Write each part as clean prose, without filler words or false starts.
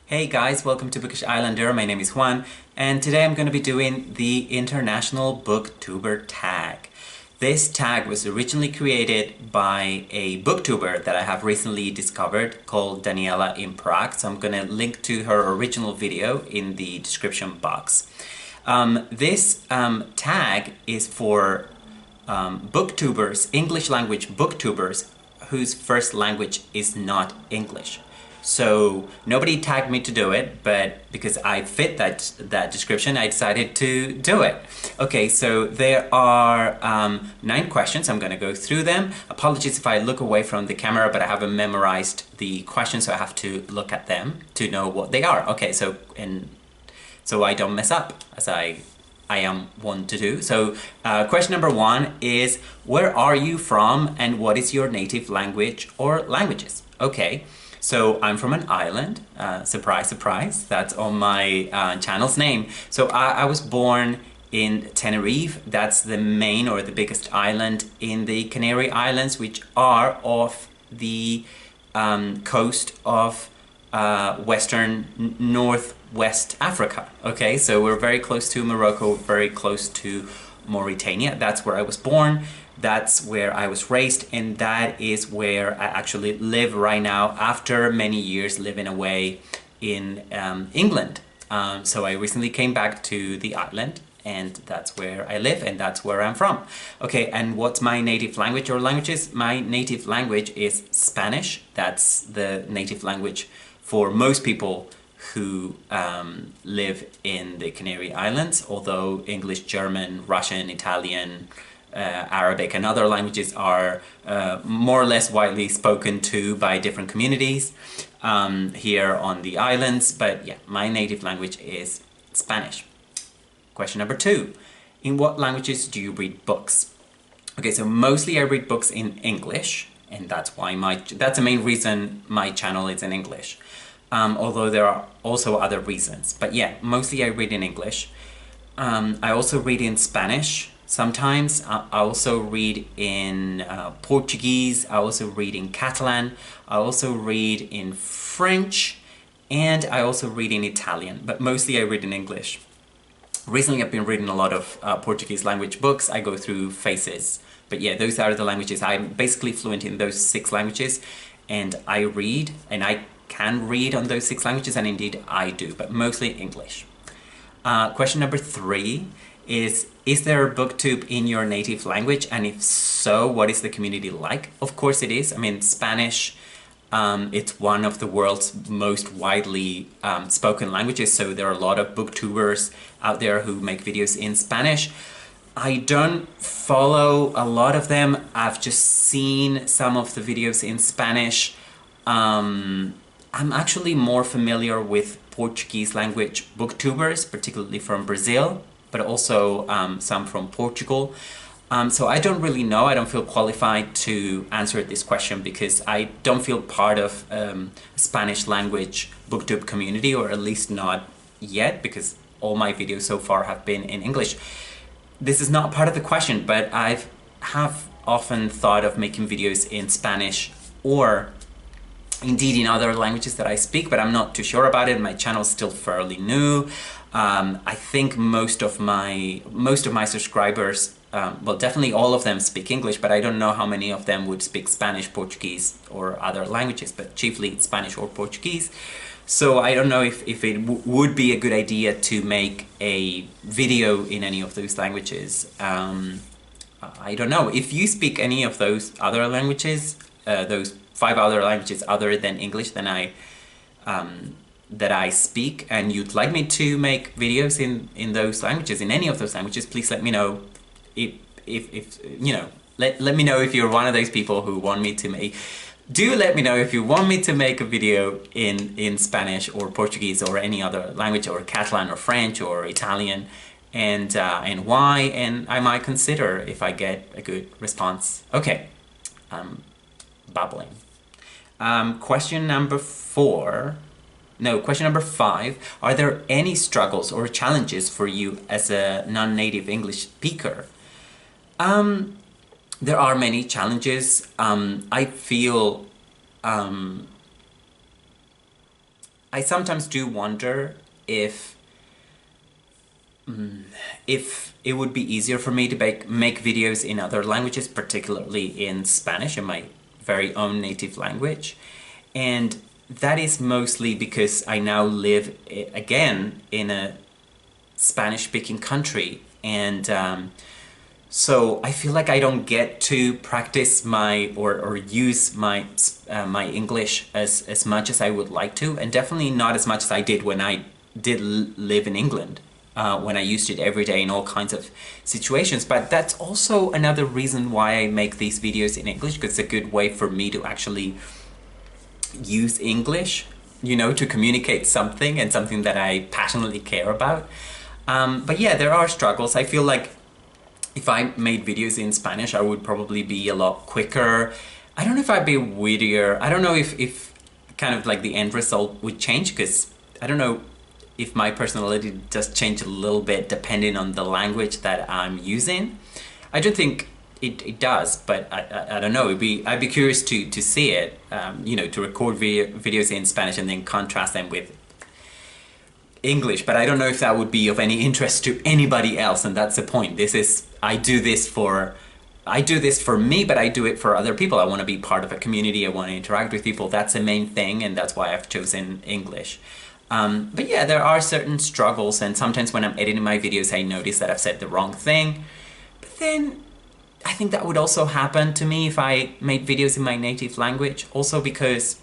Hey guys, welcome to Bookish Islander. My name is Juan, and today I'm going to be doing the International Booktuber Tag. This tag was originally created by a booktuber that I have recently discovered called Daniela in Prague, so I'm going to link to her original video in the description box. This tag is for booktubers, English language booktubers, whose first language is not English. So nobody tagged me to do it, but because I fit that description, I decided to do it. Okay, so there are 9 questions. I'm going to go through them. Apologies if I look away from the camera, but I haven't memorized the questions, so I have to look at them to know what they are. Okay, so I don't mess up, as I am one to do. So question number 1 is, where are you from and what is your native language or languages? Okay. So I'm from an island, surprise, surprise, that's on my channel's name. So I was born in Tenerife. That's the main or the biggest island in the Canary Islands, which are off the coast of northwest Africa. Okay, so we're very close to Morocco, very close to Mauritania. That's where I was born. That's where I was raised, and that is where I actually live right now after many years living away in England. So I recently came back to the island, and that's where I live and that's where I'm from. Okay, and what's my native language or languages? My native language is Spanish. That's the native language for most people who live in the Canary Islands, although English, German, Russian, Italian, Arabic and other languages are more or less widely spoken to by different communities here on the islands, but yeah, my native language is Spanish. Question number 2, in what languages do you read books? Okay, so mostly I read books in English, and that's the main reason my channel is in English. Although there are also other reasons, but yeah, mostly I read in English. I also read in Spanish. Sometimes I also read in Portuguese, I also read in Catalan, I also read in French, and I also read in Italian, but mostly I read in English. Recently I've been reading a lot of Portuguese language books. I go through phases, but yeah, those are the languages. I'm basically fluent in those 6 languages, and I read, and I can read on those 6 languages, and indeed I do, but mostly English. Question number 3 is there a booktube in your native language? And if so, what is the community like? Of course it is. I mean, Spanish, it's one of the world's most widely spoken languages, so there are a lot of booktubers out there who make videos in Spanish. I don't follow a lot of them. I've just seen some of the videos in Spanish. I'm actually more familiar with Portuguese language booktubers, particularly from Brazil, but also some from Portugal. So I don't really know. I don't feel qualified to answer this question because I don't feel part of Spanish language booktube community, or at least not yet, because all my videos so far have been in English. This is not part of the question, but I have often thought of making videos in Spanish or indeed in other languages that I speak, but I'm not too sure about it. My channel is still fairly new. I think most of my subscribers, well, definitely all of them speak English, but I don't know how many of them would speak Spanish, Portuguese, or other languages, but chiefly it's Spanish or Portuguese. So I don't know if it would be a good idea to make a video in any of those languages. I don't know. If you speak any of those other languages, those 5 other languages other than English that I speak, and you'd like me to make videos in those languages, in any of those languages, please let me know. If you know, let me know if you're one of those people who want me to make. Do let me know if you want me to make a video in Spanish or Portuguese or any other language, or Catalan or French or Italian, and why, and I might consider if I get a good response. Okay, babbling. Question number 5. Are there any struggles or challenges for you as a non-native English speaker? There are many challenges. I feel I sometimes do wonder if it would be easier for me to make videos in other languages, particularly in Spanish, in my very own native language. And that is mostly because I now live, again, in a Spanish-speaking country. And so I feel like I don't get to practice my, or use my my English as much as I would like to, and definitely not as much as I did when I did live in England. When I used it every day in all kinds of situations. But that's also another reason why I make these videos in English, because it's a good way for me to actually use English, you know, to communicate something, and something that I passionately care about. But yeah, there are struggles. I feel like if I made videos in Spanish, I would probably be a lot quicker. I don't know if I'd be wittier. I don't know if kind of like the end result would change, because I don't know if my personality does change a little bit depending on the language that I'm using. I don't think it does, but I don't know. I'd be curious to see it, you know, to record videos in Spanish and then contrast them with English. But I don't know if that would be of any interest to anybody else, and that's the point. I do this for me, but I do it for other people. I want to be part of a community. I want to interact with people. That's the main thing, and that's why I've chosen English. But yeah, there are certain struggles, and sometimes when I'm editing my videos, I notice that I've said the wrong thing. But then I think that would also happen to me if I made videos in my native language. Also because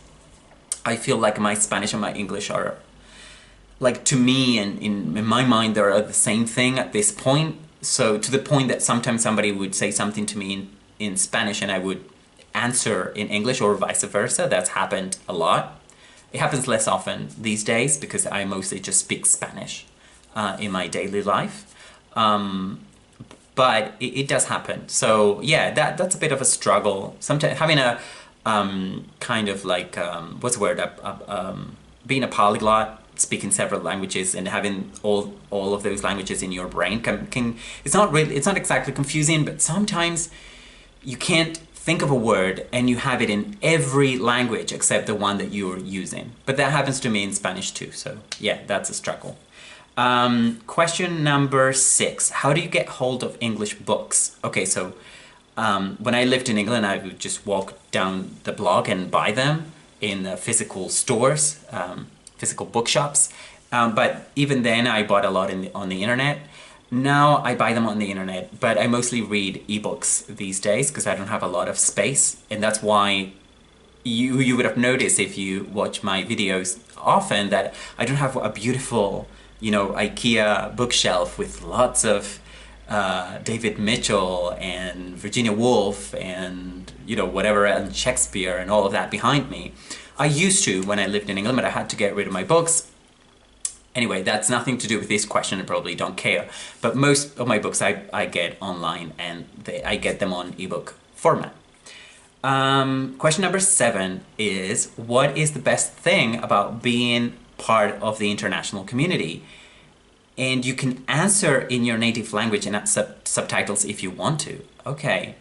I feel like my Spanish and my English are, like, to me, and in my mind, they're the same thing at this point. So to the point that sometimes somebody would say something to me in Spanish and I would answer in English, or vice versa. That's happened a lot. It happens less often these days because I mostly just speak Spanish in my daily life. But it does happen. So yeah, that's a bit of a struggle. Sometimes having a kind of like, what's the word? Being a polyglot, speaking several languages and having all of those languages in your brain it's not exactly confusing, but sometimes you can't think of a word and you have it in every language except the one that you're using. But that happens to me in Spanish too, so yeah, that's a struggle. Question number 6. How do you get hold of English books? Okay, so when I lived in England, I would just walk down the block and buy them in the physical stores, physical bookshops. But even then, I bought a lot on the internet. Now I buy them on the internet, but I mostly read ebooks these days because I don't have a lot of space, and that's why you would have noticed if you watch my videos often that I don't have a beautiful, you know, IKEA bookshelf with lots of David Mitchell and Virginia Woolf and, you know, whatever, and Shakespeare and all of that behind me. I used to when I lived in England, but I had to get rid of my books. Anyway, that's nothing to do with this question, I probably don't care. But most of my books I get online, and I get them on ebook format. Question number 7 is, what is the best thing about being part of the international community? And you can answer in your native language and add subtitles if you want to. Okay.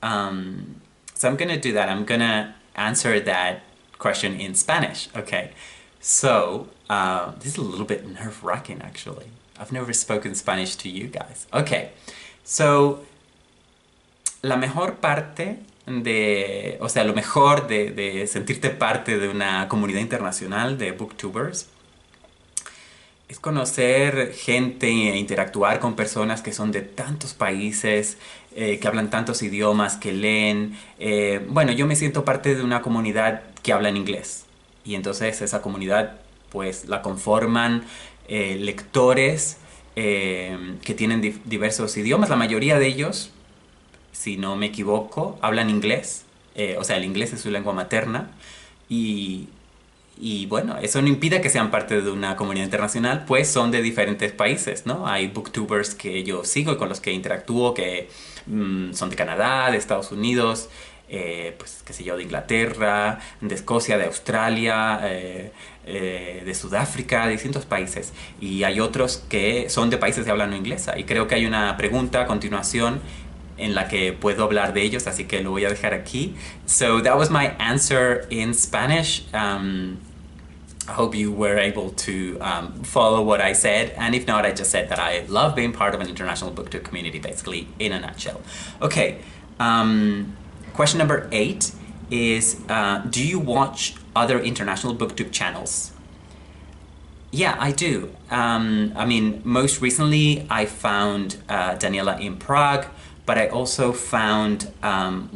So I'm gonna do that. I'm gonna answer that question in Spanish. Okay. So, this is a little bit nerve-wracking, actually. I've never spoken Spanish to you guys. Okay, so, la mejor parte o sea, lo mejor de sentirte parte de una comunidad internacional de booktubers es conocer gente e interactuar con personas que son de tantos países, que hablan tantos idiomas, que leen. Bueno, yo me siento parte de una comunidad que habla en inglés. Y entonces esa comunidad pues la conforman lectores que tienen diversos idiomas. La mayoría de ellos, si no me equivoco, hablan inglés. O sea, el inglés es su lengua materna. Y bueno, eso no impide que sean parte de una comunidad internacional, pues son de diferentes países, ¿no? Hay booktubers que yo sigo y con los que interactúo que son de Canadá, de Estados Unidos, pues qué sé yo, de Inglaterra, de Escocia, de Australia, de Sudáfrica, de distintos países. Y hay otros que son de países de habla no inglesa. Y creo que hay una pregunta a continuación en la que puedo hablar de ellos, así que lo voy a dejar aquí. So that was my answer in Spanish. I hope you were able to follow what I said, and if not, I just said that I love being part of an international booktube community, basically, in a nutshell. Okay, question number 8 is, do you watch other international booktube channels? Yeah, I do. I mean, most recently I found Daniela in Prague, but I also found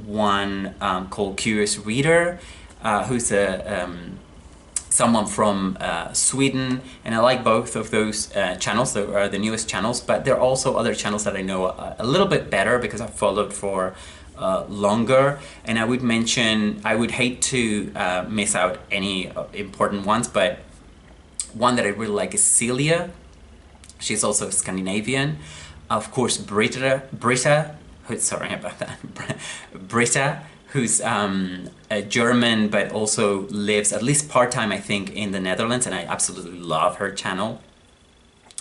one called Curious Reader, who's someone from Sweden, and I like both of those channels. They are the newest channels, but there are also other channels that I know a little bit better because I've followed for longer, and I would mention, I would hate to miss out any important ones, but one that I really like is Celia. She's also Scandinavian. Of course, Britta, sorry about that, Britta, who's a German but also lives at least part-time, I think, in the Netherlands, and I absolutely love her channel.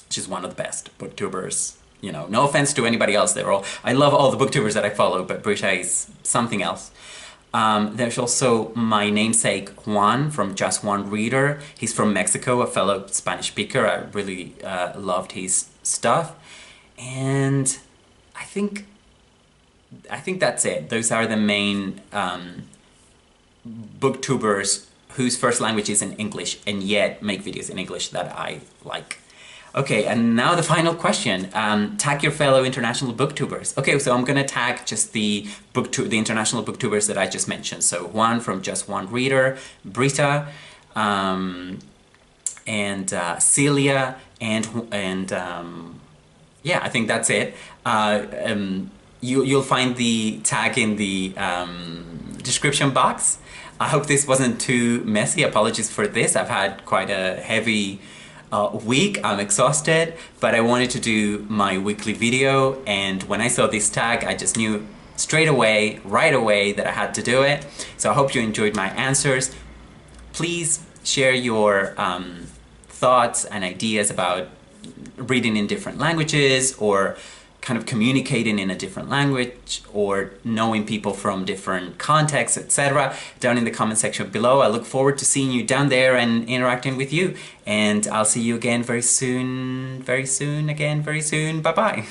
She's one of the best booktubers. You know, no offense to anybody else, I love all the booktubers that I follow, but Britta is something else. There's also my namesake Juan from Just One Reader. He's from Mexico, a fellow Spanish speaker. I really loved his stuff, and I think that's it. Those are the main booktubers whose first language is in English and yet make videos in English that I like. Okay, and now the final question. Tag your fellow international booktubers. Okay, so I'm gonna tag just the international booktubers that I just mentioned. So Juan from Just One Reader, Britta, and Celia, and yeah, I think that's it. You'll find the tag in the description box. I hope this wasn't too messy. Apologies for this. I've had quite a heavy week. I'm exhausted, but I wanted to do my weekly video, and when I saw this tag, I just knew right away that I had to do it. So I hope you enjoyed my answers. Please share your thoughts and ideas about reading in different languages, or kind of communicating in a different language, or knowing people from different contexts, etc. down in the comment section below. I look forward to seeing you down there and interacting with you, and I'll see you again very soon. Bye bye.